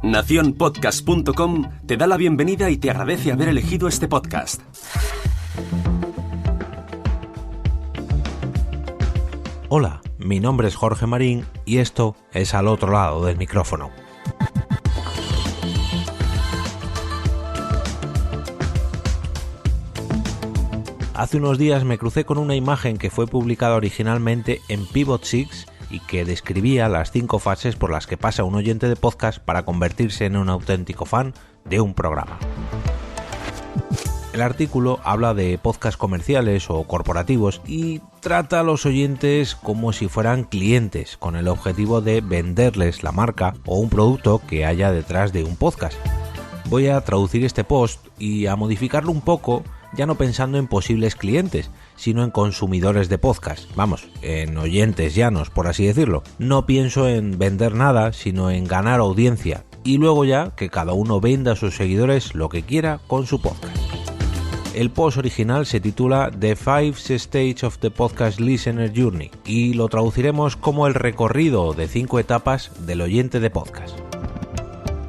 Nacionpodcast.com te da la bienvenida y te agradece haber elegido este podcast. Hola, mi nombre es Jorge Marín y esto es Al otro lado del micrófono. Hace unos días me crucé con una imagen que fue publicada originalmente en Pivot6 y que describía las 5 fases por las que pasa un oyente de podcast para convertirse en un auténtico fan de un programa. El artículo habla de podcasts comerciales o corporativos y trata a los oyentes como si fueran clientes, con el objetivo de venderles la marca o un producto que haya detrás de un podcast. Voy a traducir este post y a modificarlo un poco, ya no pensando en posibles clientes, sino en consumidores de podcast, vamos, en oyentes llanos, por así decirlo. No pienso en vender nada, sino en ganar audiencia, y luego ya que cada uno venda a sus seguidores lo que quiera con su podcast. El post original se titula The 5 Stages of the Podcast Listener Journey y lo traduciremos como el recorrido de 5 etapas del oyente de podcast.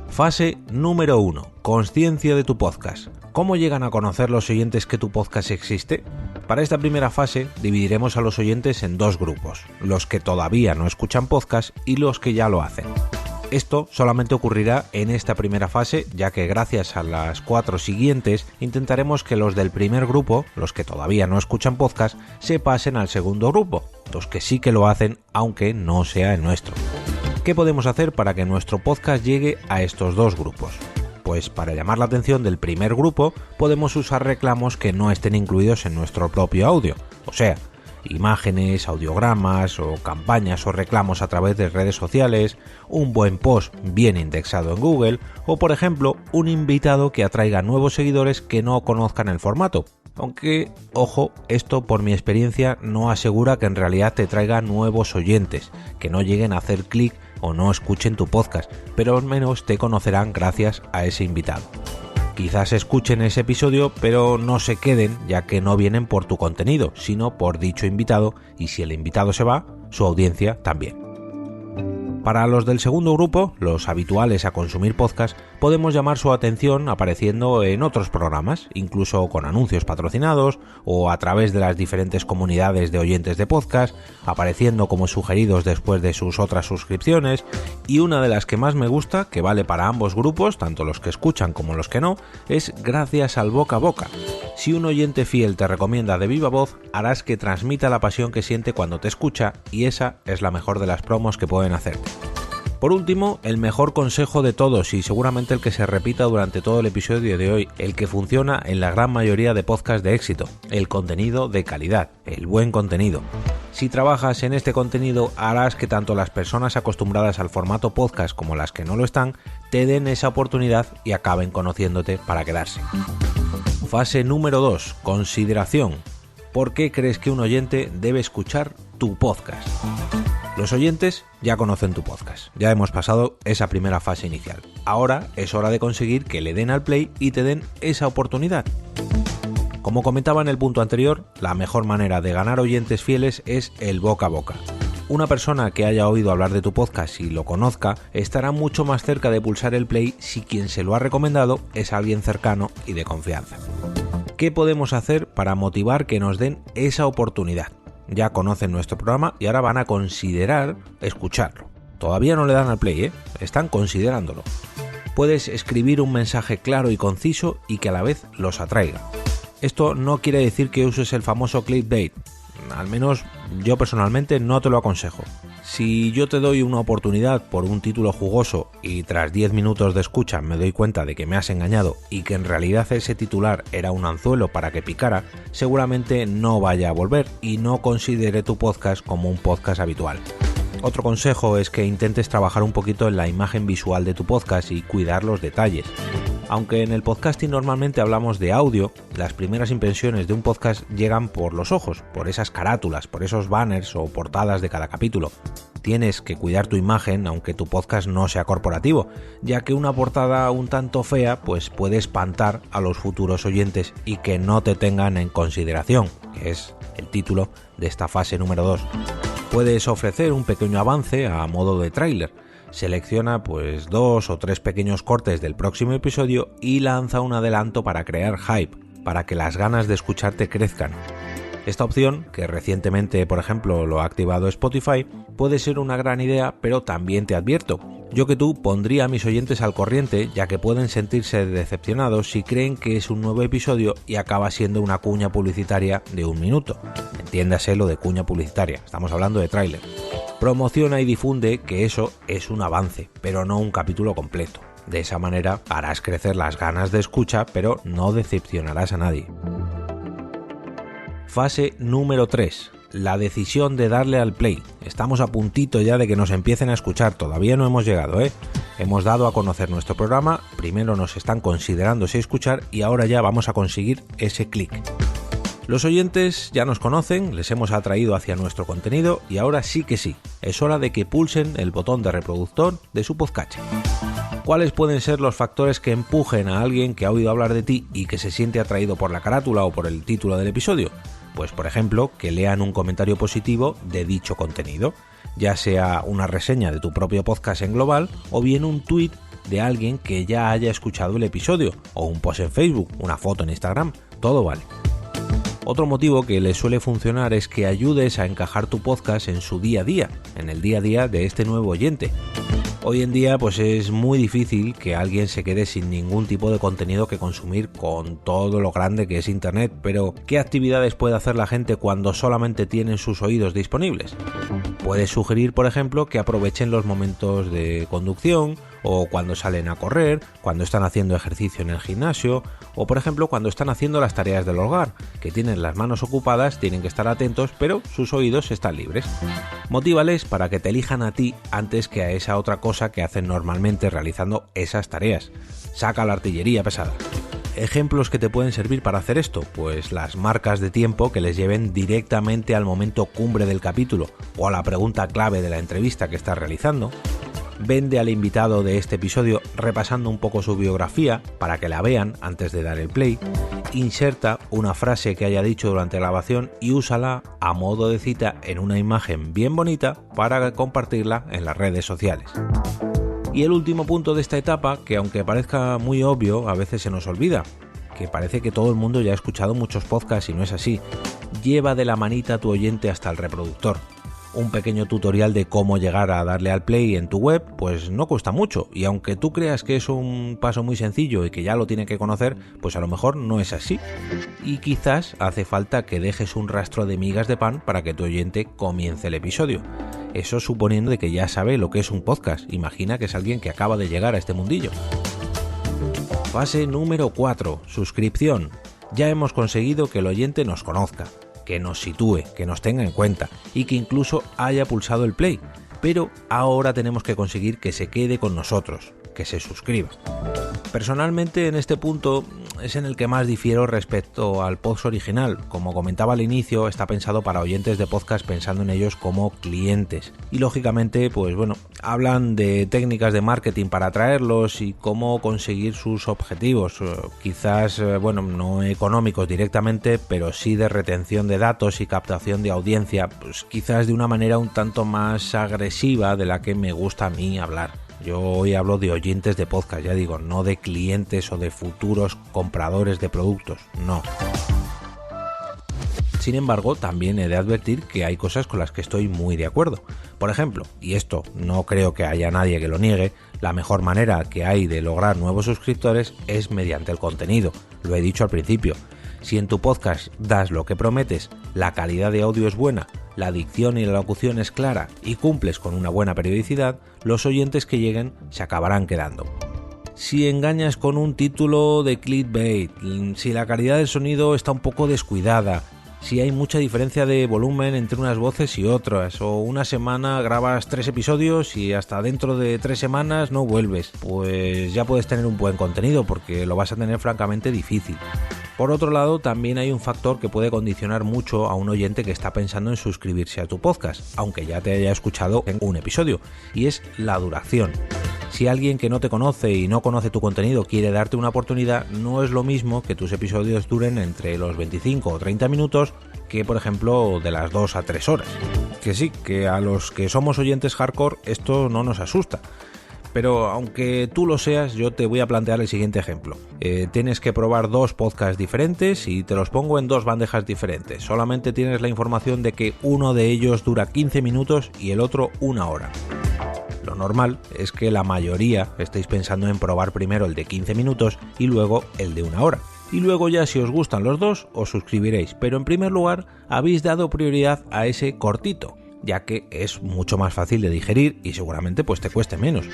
Fase número 1. Consciencia de tu podcast. ¿Cómo llegan a conocer los oyentes que tu podcast existe? Para esta primera fase dividiremos a los oyentes en 2 grupos, los que todavía no escuchan podcast y los que ya lo hacen. Esto solamente ocurrirá en esta primera fase, ya que gracias a las 4 siguientes intentaremos que los del primer grupo, los que todavía no escuchan podcast, se pasen al segundo grupo, los que sí que lo hacen aunque no sea el nuestro. ¿Qué podemos hacer para que nuestro podcast llegue a estos 2 grupos? Pues para llamar la atención del primer grupo podemos usar reclamos que no estén incluidos en nuestro propio audio, o sea, imágenes, audiogramas o campañas o reclamos a través de redes sociales, un buen post bien indexado en Google o, por ejemplo, un invitado que atraiga nuevos seguidores que no conozcan el formato. Aunque, ojo, esto por mi experiencia no asegura que en realidad te traiga nuevos oyentes, que no lleguen a hacer clic o no escuchen tu podcast, pero al menos te conocerán gracias a ese invitado. Quizás escuchen ese episodio, pero no se queden, ya que no vienen por tu contenido, sino por dicho invitado, y si el invitado se va, su audiencia también. Para los del segundo grupo, los habituales a consumir podcast, podemos llamar su atención apareciendo en otros programas, incluso con anuncios patrocinados o a través de las diferentes comunidades de oyentes de podcast, apareciendo como sugeridos después de sus otras suscripciones, y una de las que más me gusta, que vale para ambos grupos, tanto los que escuchan como los que no, es gracias al boca a boca. Si un oyente fiel te recomienda de viva voz, harás que transmita la pasión que siente cuando te escucha, y esa es la mejor de las promos que pueden hacerte. Por último, el mejor consejo de todos y seguramente el que se repita durante todo el episodio de hoy, el que funciona en la gran mayoría de podcasts de éxito, el contenido de calidad, el buen contenido. Si trabajas en este contenido, harás que tanto las personas acostumbradas al formato podcast como las que no lo están, te den esa oportunidad y acaben conociéndote para quedarse. Fase número 2. Consideración. ¿Por qué crees que un oyente debe escuchar tu podcast? Los oyentes ya conocen tu podcast, ya hemos pasado esa primera fase inicial. Ahora es hora de conseguir que le den al play y te den esa oportunidad. Como comentaba en el punto anterior, la mejor manera de ganar oyentes fieles es el boca a boca. Una persona que haya oído hablar de tu podcast y lo conozca estará mucho más cerca de pulsar el play si quien se lo ha recomendado es alguien cercano y de confianza. ¿Qué podemos hacer para motivar que nos den esa oportunidad? Ya conocen nuestro programa y ahora van a considerar escucharlo. Todavía no le dan al play, están considerándolo. Puedes escribir un mensaje claro y conciso y que a la vez los atraiga. Esto no quiere decir que uses el famoso clickbait. Al menos yo personalmente no te lo aconsejo. Si yo te doy una oportunidad por un título jugoso y tras 10 minutos de escucha me doy cuenta de que me has engañado y que en realidad ese titular era un anzuelo para que picara, seguramente no vaya a volver y no considere tu podcast como un podcast habitual. Otro consejo es que intentes trabajar un poquito en la imagen visual de tu podcast y cuidar los detalles. Aunque en el podcasting normalmente hablamos de audio, las primeras impresiones de un podcast llegan por los ojos, por esas carátulas, por esos banners o portadas de cada capítulo. Tienes que cuidar tu imagen aunque tu podcast no sea corporativo, ya que una portada un tanto fea pues puede espantar a los futuros oyentes y que no te tengan en consideración, que es el título de esta fase número 2. Puedes ofrecer un pequeño avance a modo de tráiler. selecciona pues 2 o 3 pequeños cortes del próximo episodio y lanza un adelanto para crear hype, para que las ganas de escucharte crezcan. Esta opción, que recientemente por ejemplo lo ha activado Spotify, puede ser una gran idea, pero también te advierto, yo que tú pondría a mis oyentes al corriente, ya que pueden sentirse decepcionados si creen que es un nuevo episodio y acaba siendo una cuña publicitaria de 1 minuto. Entiéndase lo de cuña publicitaria, estamos hablando de tráiler. Promociona y difunde que eso es un avance, pero no un capítulo completo. De esa manera harás crecer las ganas de escucha, pero no decepcionarás a nadie. Fase número 3. La decisión de darle al play. Estamos a puntito ya de que nos empiecen a escuchar, todavía no hemos llegado, Hemos dado a conocer nuestro programa, primero nos están considerando si escuchar y ahora ya vamos a conseguir ese clic. Los oyentes ya nos conocen, les hemos atraído hacia nuestro contenido y ahora sí que sí, es hora de que pulsen el botón de reproductor de su podcatcher. ¿Cuáles pueden ser los factores que empujen a alguien que ha oído hablar de ti y que se siente atraído por la carátula o por el título del episodio? Pues por ejemplo, que lean un comentario positivo de dicho contenido, ya sea una reseña de tu propio podcast en global o bien un tweet de alguien que ya haya escuchado el episodio, o un post en Facebook, una foto en Instagram, todo vale. Otro motivo que les suele funcionar es que ayudes a encajar tu podcast en su día a día, en el día a día de este nuevo oyente. Hoy en día pues es muy difícil que alguien se quede sin ningún tipo de contenido que consumir con todo lo grande que es Internet, pero ¿qué actividades puede hacer la gente cuando solamente tienen sus oídos disponibles? Puedes sugerir, por ejemplo, que aprovechen los momentos de conducción, o cuando salen a correr, cuando están haciendo ejercicio en el gimnasio, o por ejemplo cuando están haciendo las tareas del hogar, que tienen las manos ocupadas, tienen que estar atentos, pero sus oídos están libres. Motívales para que te elijan a ti antes que a esa otra cosa que hacen normalmente realizando esas tareas. Saca la artillería pesada. ¿Ejemplos que te pueden servir para hacer esto? Pues las marcas de tiempo que les lleven directamente al momento cumbre del capítulo o a la pregunta clave de la entrevista que estás realizando. Vende al invitado de este episodio repasando un poco su biografía para que la vean antes de dar el play. Inserta una frase que haya dicho durante la grabación y úsala a modo de cita en una imagen bien bonita para compartirla en las redes sociales. Y el último punto de esta etapa, que aunque parezca muy obvio, a veces se nos olvida, que parece que todo el mundo ya ha escuchado muchos podcasts y no es así. Lleva de la manita a tu oyente hasta el reproductor. Un pequeño tutorial de cómo llegar a darle al play en tu web, pues no cuesta mucho, y aunque tú creas que es un paso muy sencillo y que ya lo tiene que conocer, pues a lo mejor no es así. Y quizás hace falta que dejes un rastro de migas de pan para que tu oyente comience el episodio. Eso suponiendo de que ya sabe lo que es un podcast, imagina que es alguien que acaba de llegar a este mundillo. Fase número 4, suscripción. Ya hemos conseguido que el oyente nos conozca, que nos sitúe, que nos tenga en cuenta y que incluso haya pulsado el play, pero ahora tenemos que conseguir que se quede con nosotros, que se suscriba. Personalmente en este punto es en el que más difiero respecto al post original. Como comentaba al inicio, está pensado para oyentes de podcast pensando en ellos como clientes y lógicamente pues bueno, hablan de técnicas de marketing para atraerlos y cómo conseguir sus objetivos, quizás bueno, no económicos directamente, pero sí de retención de datos y captación de audiencia, pues quizás de una manera un tanto más agresiva de la que me gusta a mí hablar. Yo hoy hablo de oyentes de podcast, ya digo, no de clientes o de futuros compradores de productos, no. Sin embargo, también he de advertir que hay cosas con las que estoy muy de acuerdo. Por ejemplo, y esto no creo que haya nadie que lo niegue, la mejor manera que hay de lograr nuevos suscriptores es mediante el contenido. Lo he dicho al principio. Si en tu podcast das lo que prometes, la calidad de audio es buena, la dicción y la locución es clara y cumples con una buena periodicidad, los oyentes que lleguen se acabarán quedando. Si engañas con un título de clickbait, si la calidad del sonido está un poco descuidada, si hay mucha diferencia de volumen entre unas voces y otras, o una semana grabas 3 episodios y hasta dentro de 3 semanas no vuelves, pues ya puedes tener un buen contenido porque lo vas a tener francamente difícil. Por otro lado, también hay un factor que puede condicionar mucho a un oyente que está pensando en suscribirse a tu podcast, aunque ya te haya escuchado en un episodio, y es la duración. Si alguien que no te conoce y no conoce tu contenido quiere darte una oportunidad, no es lo mismo que tus episodios duren entre los 25 o 30 minutos que, por ejemplo, de las 2 a 3 horas. que sí, que a los que somos oyentes hardcore esto no nos asusta. Pero aunque tú lo seas, yo te voy a plantear el siguiente ejemplo. Tienes que probar 2 podcasts diferentes y te los pongo en 2 bandejas diferentes. Solamente tienes la información de que uno de ellos dura 15 minutos y el otro 1 hora. Lo normal es que la mayoría estéis pensando en probar primero el de 15 minutos y luego el de 1 hora. Y luego ya, si os gustan los dos, os suscribiréis. Pero en primer lugar, habéis dado prioridad a ese cortito, ya que es mucho más fácil de digerir y seguramente pues te cueste menos.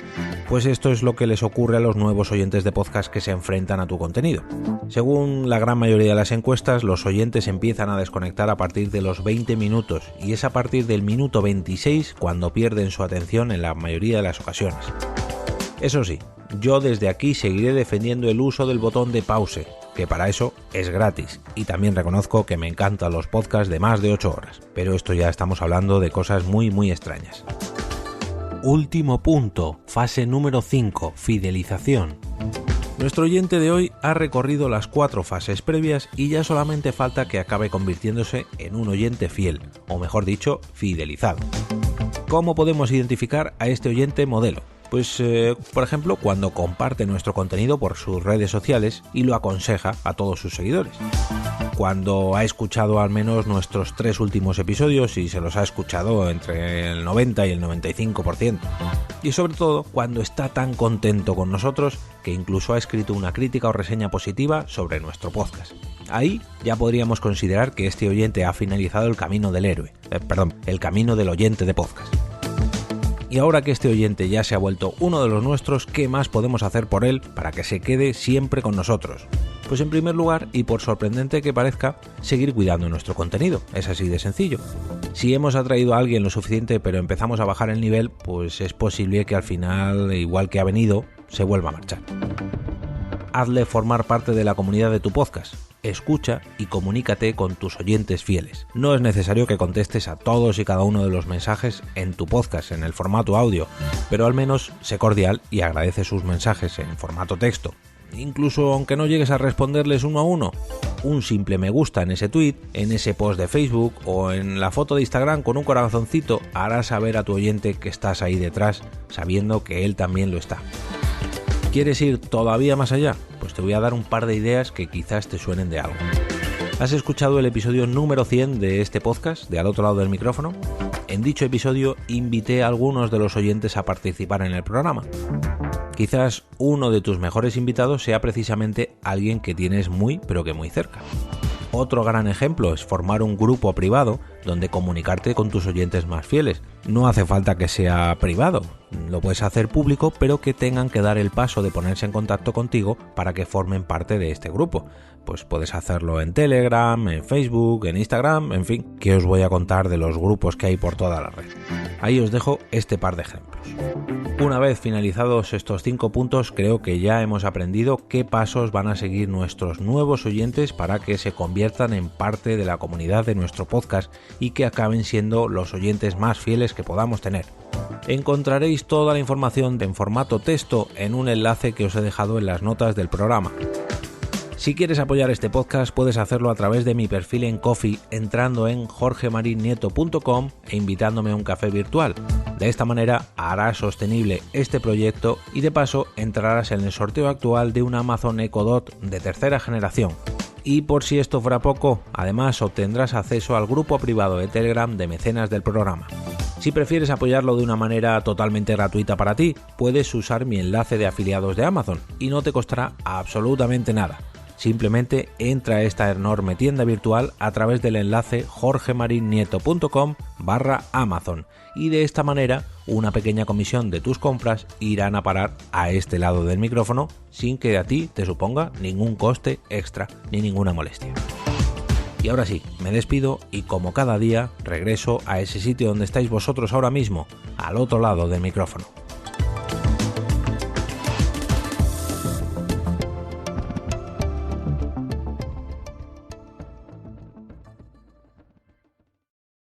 Pues esto es lo que les ocurre a los nuevos oyentes de podcast que se enfrentan a tu contenido. Según la gran mayoría de las encuestas, los oyentes empiezan a desconectar a partir de los 20 minutos y es a partir del minuto 26 cuando pierden su atención en la mayoría de las ocasiones. Eso sí, yo desde aquí seguiré defendiendo el uso del botón de pause, que para eso es gratis, y también reconozco que me encantan los podcasts de más de 8 horas, pero esto ya estamos hablando de cosas muy extrañas. Último punto, fase número 5, fidelización. Nuestro oyente de hoy ha recorrido las 4 fases previas y ya solamente falta que acabe convirtiéndose en un oyente fiel, o mejor dicho, fidelizado. ¿Cómo podemos identificar a este oyente modelo? Pues, por ejemplo, cuando comparte nuestro contenido por sus redes sociales y lo aconseja a todos sus seguidores. Cuando ha escuchado al menos nuestros 3 últimos episodios y se los ha escuchado entre el 90 y el 95%. Y sobre todo, cuando está tan contento con nosotros que incluso ha escrito una crítica o reseña positiva sobre nuestro podcast. Ahí ya podríamos considerar que este oyente ha finalizado el camino del héroe, el camino del oyente de podcast. Y ahora que este oyente ya se ha vuelto uno de los nuestros, ¿qué más podemos hacer por él para que se quede siempre con nosotros? Pues en primer lugar, y por sorprendente que parezca, seguir cuidando nuestro contenido. Es así de sencillo. Si hemos atraído a alguien lo suficiente pero empezamos a bajar el nivel, pues es posible que al final, igual que ha venido, se vuelva a marchar. Hazle formar parte de la comunidad de tu podcast. Escucha y comunícate con tus oyentes fieles. No es necesario que contestes a todos y cada uno de los mensajes en tu podcast en el formato audio, pero al menos sé cordial y agradece sus mensajes en formato texto. Incluso aunque no llegues a responderles uno a uno, un simple me gusta en ese tweet, en ese post de Facebook o en la foto de Instagram con un corazoncito hará saber a tu oyente que estás ahí detrás, sabiendo que él también lo está. ¿Quieres ir todavía más allá? Pues te voy a dar un par de ideas que quizás te suenen de algo. ¿Has escuchado el episodio número 100 de este podcast, de Al otro lado del micrófono? En dicho episodio invité a algunos de los oyentes a participar en el programa. Quizás uno de tus mejores invitados sea precisamente alguien que tienes muy, pero que muy cerca. Otro gran ejemplo es formar un grupo privado donde comunicarte con tus oyentes más fieles. No hace falta que sea privado, lo puedes hacer público, pero que tengan que dar el paso de ponerse en contacto contigo para que formen parte de este grupo. Pues puedes hacerlo en Telegram, en Facebook, en Instagram, en fin, que os voy a contar de los grupos que hay por toda la red. Ahí os dejo este par de ejemplos. Una vez finalizados estos 5 puntos, creo que ya hemos aprendido qué pasos van a seguir nuestros nuevos oyentes para que se conviertan en parte de la comunidad de nuestro podcast y que acaben siendo los oyentes más fieles que podamos tener. Encontraréis toda la información en formato texto en un enlace que os he dejado en las notas del programa. Si quieres apoyar este podcast puedes hacerlo a través de mi perfil en Ko-fi entrando en jorgemarinieto.com e invitándome a un café virtual. De esta manera harás sostenible este proyecto y de paso entrarás en el sorteo actual de un Amazon Echo Dot de 3ª generación. Y por si esto fuera poco, además obtendrás acceso al grupo privado de Telegram de mecenas del programa. Si prefieres apoyarlo de una manera totalmente gratuita para ti, puedes usar mi enlace de afiliados de Amazon y no te costará absolutamente nada. Simplemente entra a esta enorme tienda virtual a través del enlace jorgemarinieto.com/Amazon y de esta manera una pequeña comisión de tus compras irán a parar a este lado del micrófono sin que a ti te suponga ningún coste extra ni ninguna molestia. Y ahora sí, me despido y como cada día regreso a ese sitio donde estáis vosotros ahora mismo, al otro lado del micrófono.